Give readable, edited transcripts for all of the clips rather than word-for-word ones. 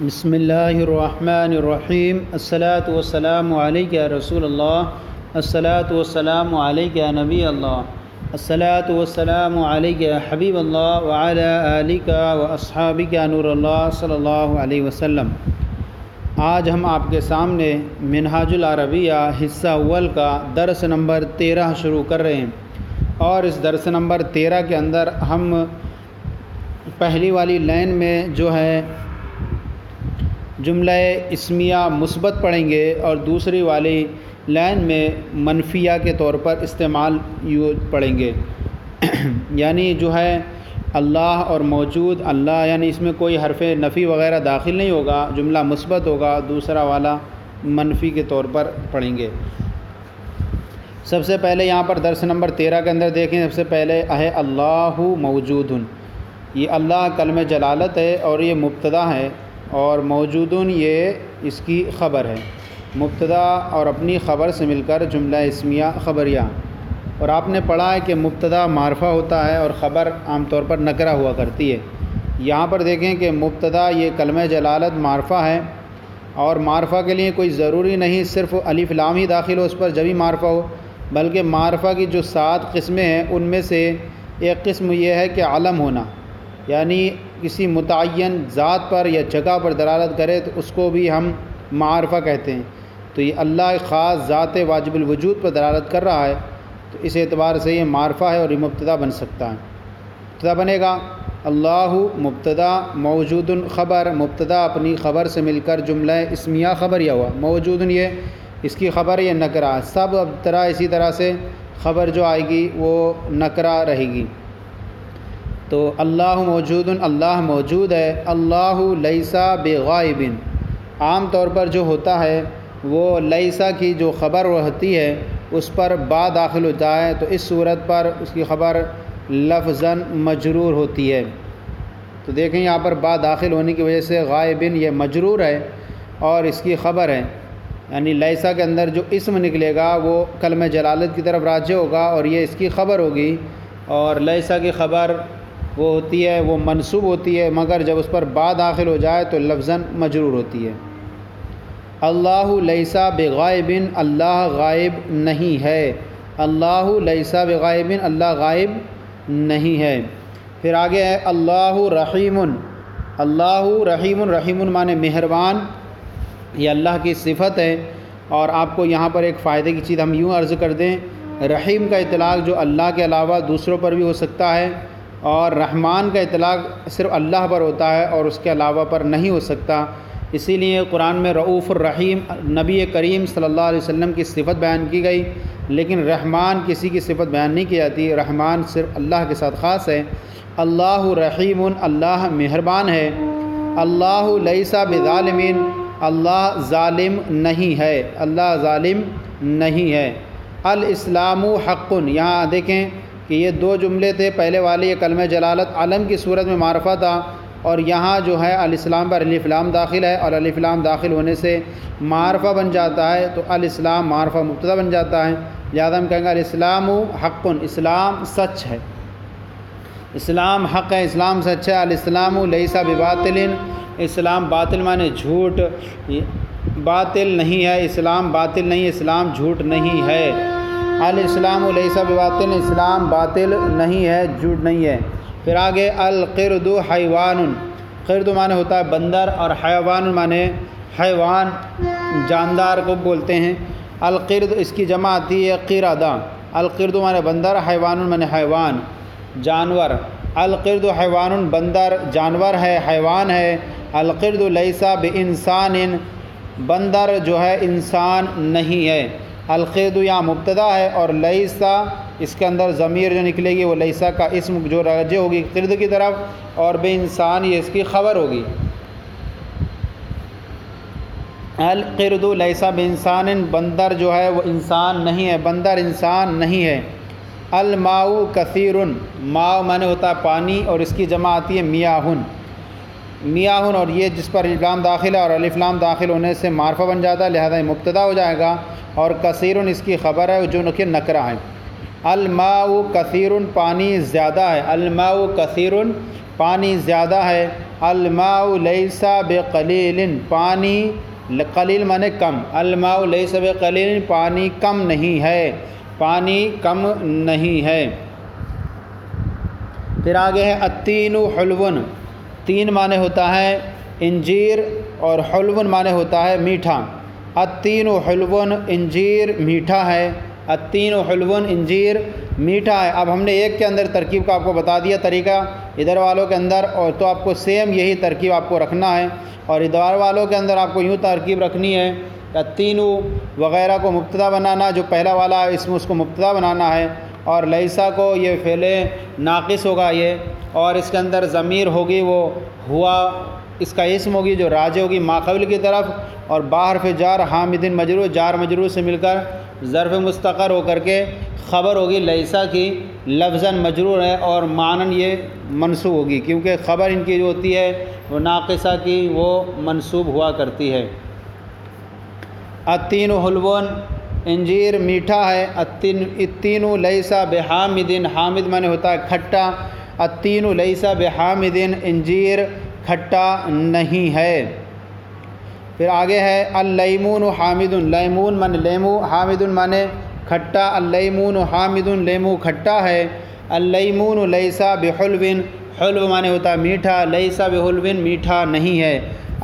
بسم اللہ الرحمن الرحیم الصلاۃ والسلام علیک یا رسول اللہ الصلاۃ والسلام علیک یا نبی اللہ الصلاۃ والسلام علیک یا حبیب اللہ وعلی آلک واصحابک یا نور اللہ صلی اللہ علیہ وسلم۔ آج ہم آپ کے سامنے منہاج العربیہ حصہ اول کا درس نمبر 13 شروع کر رہے ہیں، اور اس درس نمبر 13 کے اندر ہم پہلی والی لائن میں جو ہے جملہ اسمیہ مثبت پڑھیں گے، اور دوسری والی لائن میں منفیہ کے طور پر استعمال پڑھیں گے۔ یعنی جو ہے اللہ اور موجود، اللہ یعنی اس میں کوئی حرف نفی وغیرہ داخل نہیں ہوگا، جملہ مثبت ہوگا، دوسرا والا منفی کے طور پر پڑھیں گے۔ سب سے پہلے یہاں پر درس نمبر 13 کے اندر دیکھیں، سب سے پہلے ہے اللہ موجود، یہ اللہ کلمہ جلالت ہے اور یہ مبتدا ہے، اور موجودن یہ اس کی خبر ہے۔ مبتدا اور اپنی خبر سے مل کر جملہ اسمیہ خبریہ۔ اور آپ نے پڑھا ہے کہ مبتدا معرفہ ہوتا ہے اور خبر عام طور پر نکرہ ہوا کرتی ہے۔ یہاں پر دیکھیں کہ مبتدا یہ کلمہ جلالت معرفہ ہے، اور معرفہ کے لیے کوئی ضروری نہیں صرف الف لام ہی داخل ہو اس پر جبھی معرفہ ہو، بلکہ معرفہ کی جو 7 قسمیں ہیں ان میں سے ایک قسم یہ ہے کہ علم ہونا، یعنی کسی متعین ذات پر یا جگہ پر دلالت کرے تو اس کو بھی ہم معرفہ کہتے ہیں۔ تو یہ اللہ خاص ذات واجب الوجود پر دلالت کر رہا ہے، تو اس اعتبار سے یہ معرفہ ہے اور یہ مبتدا بن سکتا ہے۔ مبتدا بنے گا اللہ مبتدا، موجود خبر، مبتدا اپنی خبر سے مل کر جملہ اسمیہ خبریہ ہوا، موجود یہ اس کی خبر یہ نکرہ، سب اب طرح اسی طرح سے خبر جو آئے گی وہ نکرہ رہے گی۔ تو اللہ موجود، اللہ موجود ہے، اللہ لیسا بغائب، عام طور پر جو ہوتا ہے وہ لیسا کی جو خبر ہوتی ہے اس پر با داخل ہوتا ہے، تو اس صورت پر اس کی خبر لفظاً مجرور ہوتی ہے۔ تو دیکھیں یہاں پر با داخل ہونے کی وجہ سے غائب یہ مجرور ہے اور اس کی خبر ہے، یعنی لیسا کے اندر جو اسم نکلے گا وہ کلمہ جلالت کی طرف راجع ہوگا اور یہ اس کی خبر ہوگی، اور لیسا کی خبر وہ ہوتی ہے، وہ منصوب ہوتی ہے، مگر جب اس پر با داخل ہو جائے تو لفظاً مجرور ہوتی ہے۔ اللہ لیسا بغائب، اللہ غائب نہیں ہے، اللہ لیسا بغائب، اللہ غائب نہیں ہے۔ پھر آگے ہے اللہ رحیم، اللہ رحیم، رحیم معنی مہربان، یہ اللہ کی صفت ہے۔ اور آپ کو یہاں پر ایک فائدے کی چیز ہم یوں عرض کر دیں، رحیم کا اطلاق جو اللہ کے علاوہ دوسروں پر بھی ہو سکتا ہے، اور رحمان کا اطلاق صرف اللہ پر ہوتا ہے اور اس کے علاوہ پر نہیں ہو سکتا۔ اسی لیے قرآن میں رؤوف الرحیم نبی کریم صلی اللہ علیہ وسلم کی صفت بیان کی گئی، لیکن رحمان کسی کی صفت بیان نہیں کی جاتی، رحمان صرف اللہ کے ساتھ خاص ہے۔ اللہ رحیم، اللہ مہربان ہے۔ اللہ لیسا بظالمین، اللہ ظالم نہیں ہے، اللہ ظالم نہیں ہے۔ الاسلام حق، یہاں دیکھیں کہ یہ 2 جملے تھے، پہلے والے یہ کلمہ جلالت علم کی صورت میں معرفہ تھا، اور یہاں جو ہے الاسلام پر الف لام داخل ہے، اور الف لام داخل ہونے سے معرفہ بن جاتا ہے، تو الاسلام معرفہ مبتدا بن جاتا ہے، لہذا ہم کہیں گے الاسلام حق، اسلام سچ ہے، اسلام حق ہے، اسلام سچ ہے۔ الاسلام لیسا بباطل، اسلام باطل معنی جھوٹ، باطل نہیں ہے، اسلام باطل نہیں، اسلام جھوٹ نہیں ہے۔ الاسلام لیسا بباطل، اسلام باطل نہیں ہے، جھوٹ نہیں ہے۔ پھر آگے القرد حیوان، قرد معنی ہوتا ہے بندر، اور حیوان معنی حیوان جاندار کو بولتے ہیں۔ القرد اس کی جمع آتی ہے قردہ، القرد معنی بندر، حیوان معنی حیوان جانور۔ القرد حیوان، بندر جانور ہے، حیوان ہے۔ القرد لیسا بانسان، بندر جو ہے انسان نہیں ہے۔ القرد یہاں مبتدا ہے، اور لیسا اس کے اندر ضمیر جو نکلے گی وہ لیسا کا اسم جو راجع ہوگی قرد کی طرف، اور بے انسان یہ اس کی خبر ہوگی۔ القرد لیسا بانسان، بندر جو ہے وہ انسان نہیں ہے، بندر انسان نہیں ہے۔ الماء کثیر، ماء معنی ہوتا ہے پانی، اور اس کی جمع آتی ہے میاہن، میاہن، اور یہ جس پر الف لام داخل ہے اور الف لام داخل ہونے سے معرفہ بن جاتا ہے، لہذا یہ مبتدا ہو جائے گا، اور کثیر اس کی خبر ہے جو کہ نکرہ ہے۔ الماء کثیر، پانی زیادہ ہے، الماء کثیر، پانی زیادہ ہے۔ الماء لیس بقلیل، پانی قلیل مانے کم، الماء لیس بقلیل پانی کم نہیں ہے، پانی کم نہیں ہے۔ پھر آگے ہے التین حلون، تین معنی ہوتا ہے انجیر اور حلون معنی ہوتا ہے میٹھا۔ التین حلون، انجیر میٹھا ہے، التین حلون انجیر میٹھا ہے۔ اب ہم نے ایک کے اندر ترکیب کا آپ کو بتا دیا طریقہ، ادھر والوں کے اندر، اور تو آپ کو سیم یہی ترکیب آپ کو رکھنا ہے، اور ادھر والوں کے اندر آپ کو یوں ترکیب رکھنی ہے، التین وغیرہ کو مبتدا بنانا، جو پہلا والا اسم اس کو مبتدا بنانا ہے، اور لیسا کو یہ فعل ناقص ہوگا یہ، اور اس کے اندر ضمیر ہوگی وہ ہوا اس کا اسم ہوگی جو راجع ہوگی ما قبل کی طرف، اور باہر حرف جار حامدن مجرور، جار مجرور سے مل کر ظرف مستقر ہو کر کے خبر ہوگی لیسا کی، لفظاً مجرور ہے اور معنن یہ منصوب ہوگی، کیونکہ خبر ان کی جو ہوتی ہے وہ ناقصہ کی وہ منصوب ہوا کرتی ہے۔ التین حلون، انجیر میٹھا ہے، التین لیسا بحامدن، حامد معنی ہوتا ہے کھٹا، التین لیسا بحامدن، انجیر کھٹا نہیں ہے۔ پھر آگے ہے اللیمون حامد، لیمون معنی لیمو، حامد معنی کھٹا، اللیمون حامد، لیمو کھٹا ہے، اللیمون لیسا بحلو، حلو معنی ہوتا ہے میٹھا، لیسا بحلو میٹھا نہیں ہے،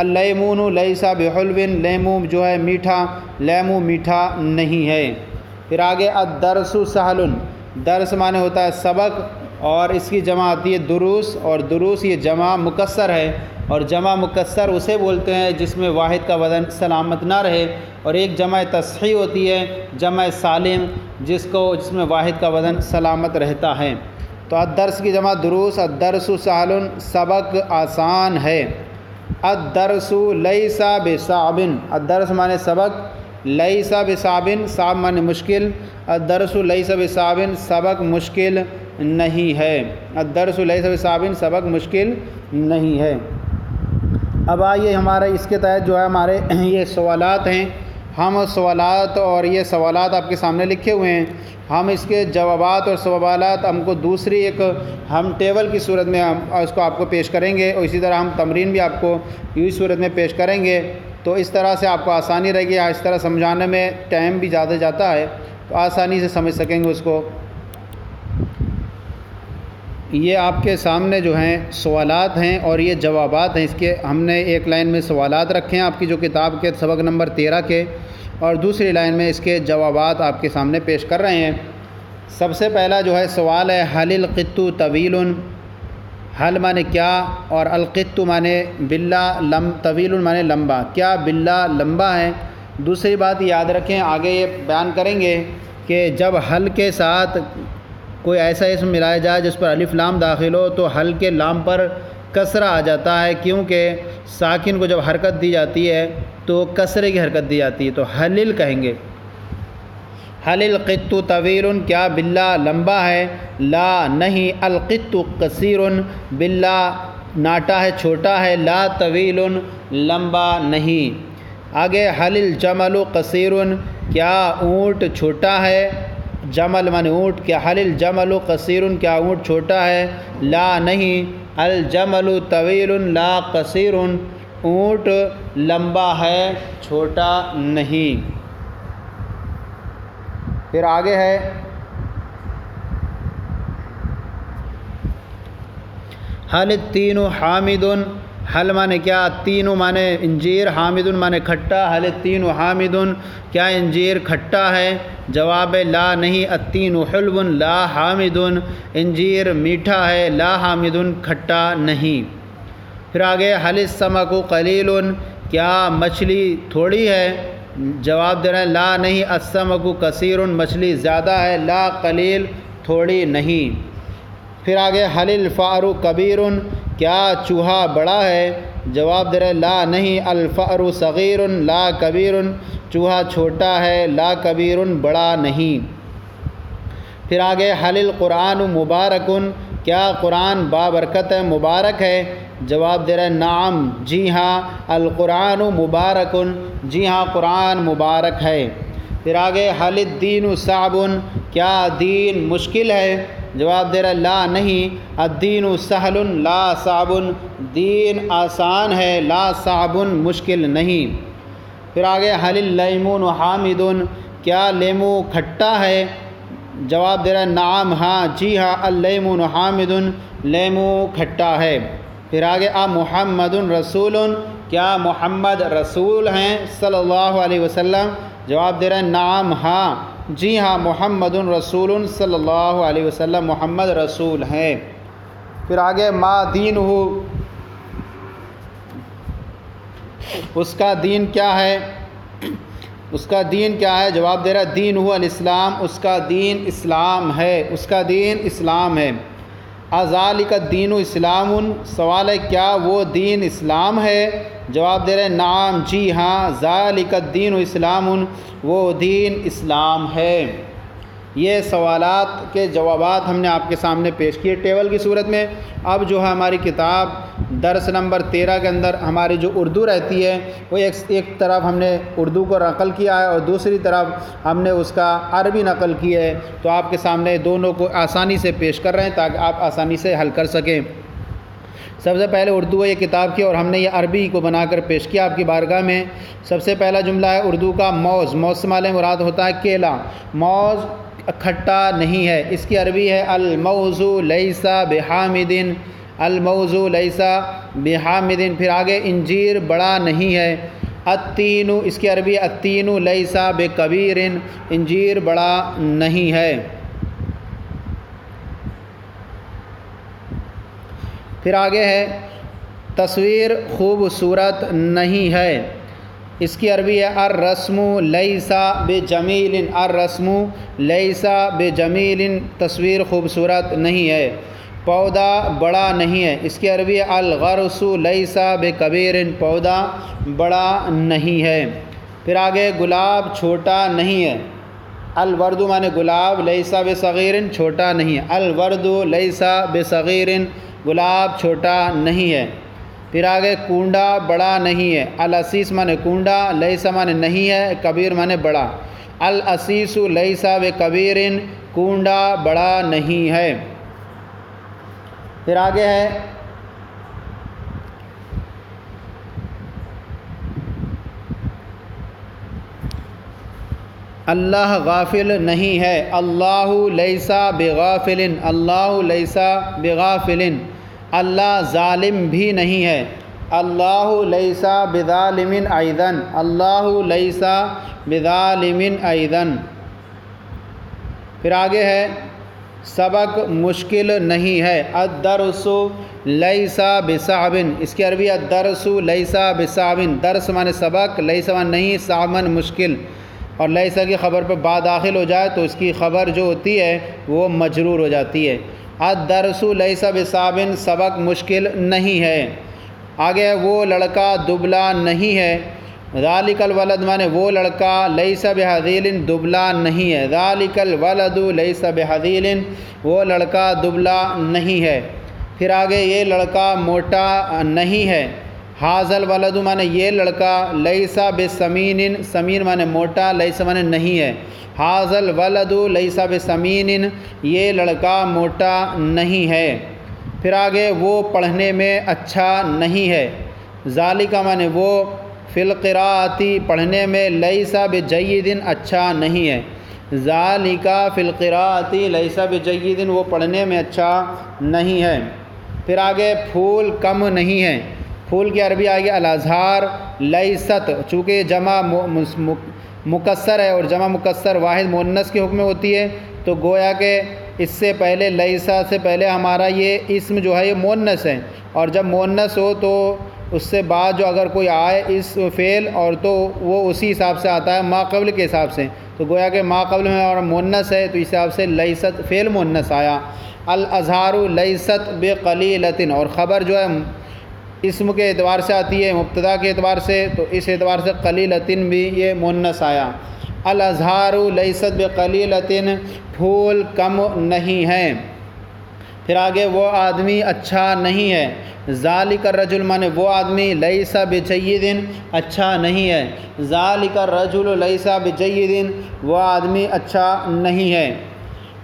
اللیمون لیسا بحلو، لیمو جو ہے میٹھا، لیمو میٹھا نہیں ہے۔ پھر آگے الدرس سہل، درس معنی ہوتا ہے سبق، اور اس کی جمع آتی ہے دروس، اور دروس یہ جمع مکسر ہے، اور جمع مکسر اسے بولتے ہیں جس میں واحد کا وزن سلامت نہ رہے، اور ایک جمع تصحیح ہوتی ہے جمع سالم جس میں واحد کا وزن سلامت رہتا ہے۔ تو الدرس کی جمع دروس، الدرس سہل سبق آسان ہے، الدرس لیسا بصعب، الدرس معنی سبق، لیسا بصعب صعب معنی مشکل، الدرس لیسا بصعب سبق مشکل نہیں ہے، الدرس لیسا بصعب سبق مشکل نہیں ہے۔ اب آئیے ہمارے اس کے تحت جو ہے ہمارے یہ سوالات ہیں، ہم سوالات، اور یہ سوالات آپ کے سامنے لکھے ہوئے ہیں، ہم اس کے جوابات اور سوالات ہم کو دوسری ایک ہم ٹیبل کی صورت میں ہم اس کو آپ کو پیش کریں گے، اور اسی طرح ہم تمرین بھی آپ کو اسی صورت میں پیش کریں گے، تو اس طرح سے آپ کو آسانی رہے گی، اس طرح سمجھانے میں ٹائم بھی زیادہ جاتا ہے تو آسانی سے سمجھ سکیں گے اس کو۔ یہ آپ کے سامنے جو ہیں سوالات ہیں اور یہ جوابات ہیں، اس کے ہم نے ایک لائن میں سوالات رکھے ہیں آپ کی جو کتاب کے سبق نمبر 13 کے، اور دوسری لائن میں اس کے جوابات آپ کے سامنے پیش کر رہے ہیں۔ سب سے پہلا جو ہے سوال ہے حل القط طویل، حل معنی کیا، اور القط معنی بلّہ، طویل معنی لمبا، کیا بلّہ لمبا ہے۔ دوسری بات یاد رکھیں، آگے یہ بیان کریں گے کہ جب حل کے ساتھ کوئی ایسا اسم ملایا جائے جس پر الف لام داخل ہو تو حل کے لام پر کسرہ آ جاتا ہے، کیونکہ ساکن کو جب حرکت دی جاتی ہے تو کسرے کی حرکت دی جاتی ہے، تو حلل کہیں گے۔ حل القط طویل، کیا بلّہ لمبا ہے، لا نہیں، القط قصیر، بلّہ ناٹا ہے چھوٹا ہے، لا طویل لمبا نہیں۔ آگے حل الجمل قصیر، کیا اونٹ چھوٹا ہے، جمل معنی اونٹ، کیا حل الجمل قصیر، کیا اونٹ چھوٹا ہے، لا نہیں، الجمل طویل لا قصیر، اونٹ لمبا ہے چھوٹا نہیں۔ پھر آگے ہے حل التین حامد، حل معنی کیا، تین معنی انجیر، حامد معنی کھٹا، حل التین حامد، کیا انجیر کھٹا ہے، جواب لا نہیں، التین حلو لا حامد، انجیر میٹھا ہے، لا حامد کھٹا نہیں۔ پھر آگے حل السمک قلیل، کیا مچھلی تھوڑی ہے، جواب دے رہے ہیں لا نہیں، السمک کثیر، مچھلی زیادہ ہے، لا قلیل تھوڑی نہیں۔ پھر آگے حل الفأر کبیر، کیا چوہا بڑا ہے، جواب دے رہے لا نہیں، الفأر صغیر لا کبیر، چوہا چھوٹا ہے، لا کبیر بڑا نہیں۔ پھر آگے حل القرآن مبارک، کیا قرآن بابرکت ہے، مبارک ہے، جواب دے رہے نعم جی ہاں، القرآن مبارک، جی ہاں قرآن مبارک ہے۔ پھر آگے حل الدین صعب، کیا دین مشکل ہے، جواب دے رہا ہے لا نہیں، الدین سہل لا صعب، دین آسان ہے، لا صعب مشکل نہیں۔ پھر آگے حل اللیمون حامد، کیا لیمو کھٹا ہے؟ جواب دے رہا ہے نعم ہاں، جی ہاں، اللیمون حامد، لیمو کھٹا ہے۔ پھر آگے محمد رسول، کیا محمد رسول ہیں صلی اللہ علیہ وسلم؟ جواب دے رہے ہیں نعم ہاں، جی ہاں، محمد رسول صلی اللہ علیہ وسلم محمد رسول ہیں۔ پھر آگے ما دین ہو، اس کا دین کیا ہے؟ اس کا دین کیا ہے؟ جواب دے رہا ہے دین ہو الاسلام، اس کا دین اسلام ہے، اس کا دین اسلام ہے۔ اذالک الدین اسلام، سوال ہے کیا وہ دین اسلام ہے؟ جواب دے رہے ہیں نعم، جی ہاں، ذالک الدین اسلام، وہ دین اسلام ہے۔ یہ سوالات کے جوابات ہم نے آپ کے سامنے پیش کیے ٹیبل کی صورت میں۔ اب جو ہے ہماری کتاب درس نمبر 13 کے اندر ہماری جو اردو رہتی ہے وہ ایک طرف ہم نے اردو کو نقل کیا ہے اور دوسری طرف ہم نے اس کا عربی نقل کی ہے، تو آپ کے سامنے دونوں کو آسانی سے پیش کر رہے ہیں تاکہ آپ آسانی سے حل کر سکیں۔ سب سے پہلے اردو ہے یہ کتاب کی، اور ہم نے یہ عربی کو بنا کر پیش کیا آپ کی بارگاہ میں۔ سب سے پہلا جملہ ہے اردو کا موز، موز سے معنی مراد ہوتا ہے کیلا، موز کھٹا نہیں ہے، اس کی عربی ہے الموز لیس بحامد، الموز لیس بحامد۔ پھر آگے انجیر بڑا نہیں ہے، التین، اس کی عربی التین لیس بکبیر، انجیر بڑا نہیں ہے۔ پھر آگے ہے تصویر خوبصورت نہیں ہے، اس کی عربی ہے الرسم لیس بجمیل، الرسم لیس بجمیل، تصویر خوبصورت نہیں ہے۔ پودا بڑا نہیں ہے، اس کی عربی ہے الغرس لیس بکبیر، پودا بڑا نہیں ہے۔ پھر آگے گلاب چھوٹا نہیں ہے، الورد معنی گلاب، لیس بصغیر، چھوٹا نہیں ہے، الورد لیس بصغیر، گلاب چھوٹا نہیں ہے۔ پھر آگے کونڈا بڑا نہیں ہے، العسیس معنی کونڈا، لیس معنی نہیں ہے، کبیر معنی بڑا، العسیس لیس بکبیر، کونڈا بڑا نہیں ہے۔ پھر آگے ہے اللہ غافل نہیں ہے، اللہ لیس بغافل، اللہ لیس بغافل، اللہ ظالم بھی نہیں ہے، اللہ لیس بظالم ایضا، اللہ لیس بظالم ایضا۔ پھر آگے ہے سبق مشکل نہیں ہے، الدرس لیس بصعب، اس کی عربی الدرس لیس بصعب، درس معنی سبق، لیس معنی نہیں، صعب مشکل، اور لیسا کی خبر پہ با داخل ہو جائے تو اس کی خبر جو ہوتی ہے وہ مجرور ہو جاتی ہے۔ الدرس لیس بصعب، سبق مشکل نہیں ہے۔ آگے وہ لڑکا دبلا نہیں ہے، ذالک الولد مانے وہ لڑکا، لیس بہذیل، دبلا نہیں ہے، ذالک الولد لیس بہذیل، وہ لڑکا دبلا نہیں ہے۔ پھر آگے یہ لڑکا موٹا نہیں ہے، ھذا الولد مانے یہ لڑکا، لیس بسمین، سمین مانے موٹا، لیس مانے نہیں ہے، ھذا الولد لیس بسمین، یہ لڑکا موٹا نہیں ہے۔ پھر آگے وہ پڑھنے میں اچھا نہیں ہے، ذالک مانے وہ، فی القراءۃ پڑھنے میں، لیس بجید اچھا نہیں ہے، ذالک فی القراءۃ لیس بجید، وہ پڑھنے میں اچھا نہیں ہے۔ پھر آگے پھول کم نہیں ہے، پھول کی عربی آگے الازہار لیست، چونکہ جمع مکسر ہے اور جمع مکسر واحد مؤنث کے حکم میں ہوتی ہے، تو گویا کہ اس سے پہلے لیسا سے پہلے ہمارا یہ اسم جو ہے یہ مؤنث ہے، اور جب مؤنث ہو تو اس سے بعد جو اگر کوئی آئے اس فعل اور تو وہ اسی حساب سے آتا ہے ما قبل کے حساب سے، تو گویا کہ ما قبل میں اور مؤنث ہے تو اس حساب سے لیست فعل مؤنث آیا۔ الازہار لیست بقلیلۃ، اور خبر جو ہے اسم کے اعتبار سے آتی ہے، مبتدا کے اعتبار سے، تو اس اعتبار سے قلیلۃ بھی یہ مؤنث آیا۔ الازہار لیست بقلیلۃ، پھول کم نہیں ہیں۔ پھر آگے وہ آدمی اچھا نہیں ہے، ذالک الرجل مانے وہ آدمی، لیس بجید اچھا نہیں ہے، ذالک الرجل لیس بجید، وہ آدمی اچھا نہیں ہے۔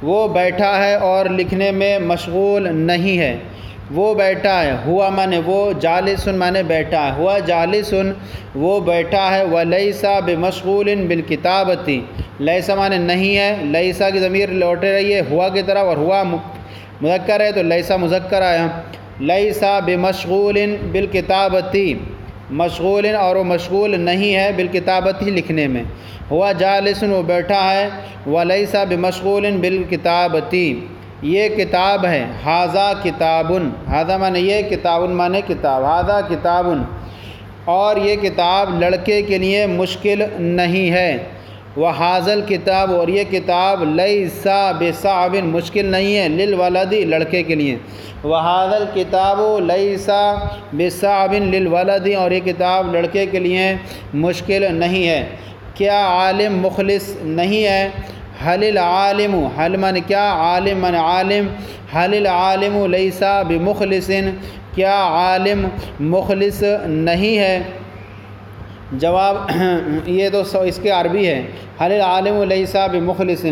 وہ بیٹھا ہے اور لکھنے میں مشغول نہیں ہے، وہ بیٹھا ہے، ہوا مانے وہ، جالسن مانے بیٹھا ہے، ہوا جالسن وہ بیٹھا ہے، ولیسا بمشغول بالکتابۃ، لیسا مانے نہیں ہے، لیسا کی ضمیر لوٹ رہی ہے ہوا کی طرف، اور ہوا مذکر ہے تو لیسا مذکر آیا، لیسا بمشغول بالکتابۃ، مشغول اور وہ مشغول نہیں ہے، بالکتابۃ لکھنے میں، ہوا جالسن وہ بیٹھا ہے، ولیسا بمشغول بالکتابۃ یہ کتاب ہے، ھذا کتابن، ھذا مانے یہ، کتابن مانے کتاب، ھذا کتابن اور یہ کتاب لڑکے کے لیے مشکل نہیں ہے، وھذا الکتاب اور یہ کتاب لیسا بصعب مشکل نہیں ہے، للولد لڑکے کے لیے، وھذا الکتاب لیسا بصعب للولد اور یہ کتاب لڑکے کے لیے مشکل نہیں ہے، کیا عالم مخلص نہیں ہے، حل العالم، حل من کیا، عالم من عالم، حل العالم لیسا بمخلص کیا عالم مخلص نہیں ہے، جواب یہ تو اس کے عربی ہے، حل العالم لیسا بمخلص،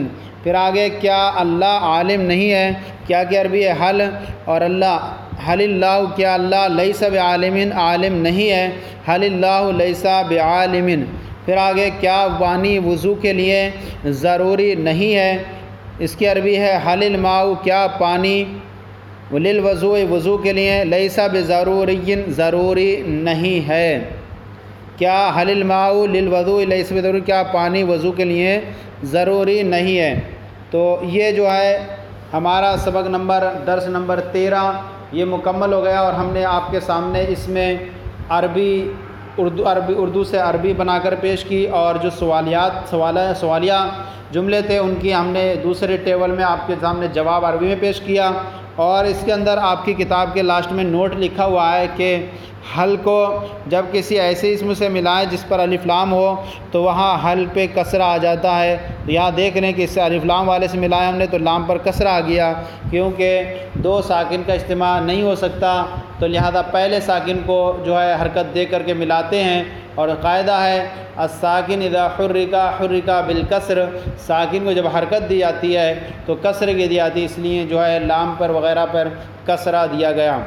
پھر آگے کیا اللہ عالم نہیں ہے، کیا کہ عربی ہے حل اور اللہ، حل اللہ کیا اللہ لیسا بعالم عالم نہیں ہے، حل اللہ لیسا بعالم، پھر آگے کیا پانی وضو کے لیے ضروری نہیں ہے، اس کی عربی ہے حل الماء کیا پانی، للوضوء وضو کے لیے، لیسا بضروری ضروری نہیں ہے، کیا حل الماء للوضوء لیسا بضروری کیا پانی وضو کے لیے ضروری نہیں ہے۔ تو یہ جو ہے ہمارا سبق درس نمبر 13 یہ مکمل ہو گیا، اور ہم نے آپ کے سامنے اس میں اردو سے عربی بنا کر پیش کی، اور جو سوالیہ جملے تھے ان کی ہم نے دوسرے ٹیبل میں آپ کے سامنے جواب عربی میں پیش کیا، اور اس کے اندر آپ کی کتاب کے لاسٹ میں نوٹ لکھا ہوا ہے کہ حل کو جب کسی ایسے اسم سے ملائیں جس پر الف لام ہو تو وہاں حل پہ کسرہ آ جاتا ہے، یہاں دیکھ لیں کہ اس سے الف لام والے سے ملایا ہم نے تو لام پر کسرہ آ گیا، کیونکہ دو ساکن کا اجتماع نہیں ہو سکتا، تو لہذا پہلے ساکن کو جو ہے حرکت دے کر کے ملاتے ہیں، اور قاعدہ ہے الساکن اذا حرک بالکسر، ساکن کو جب حرکت دی جاتی ہے تو کسر کی دی جاتی ہے، اس لیے جو ہے لام پر وغیرہ پر کسرہ دیا گیا۔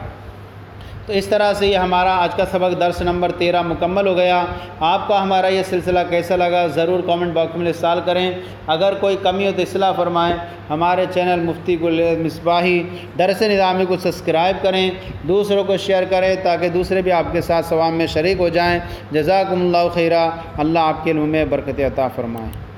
تو اس طرح سے یہ ہمارا آج کا سبق درس نمبر 13 مکمل ہو گیا۔ آپ کو ہمارا یہ سلسلہ کیسا لگا ضرور کامنٹ باکس میں ارسال کریں، اگر کوئی کمی ہو تو اصلاح فرمائیں، ہمارے چینل مفتی گل مصباحی درس نظامی کو سبسکرائب کریں، دوسروں کو شیئر کریں تاکہ دوسرے بھی آپ کے ساتھ ثواب میں شریک ہو جائیں۔ جزاکم اللہ خیرہ، اللہ آپ کے علم میں برکت عطا فرمائے۔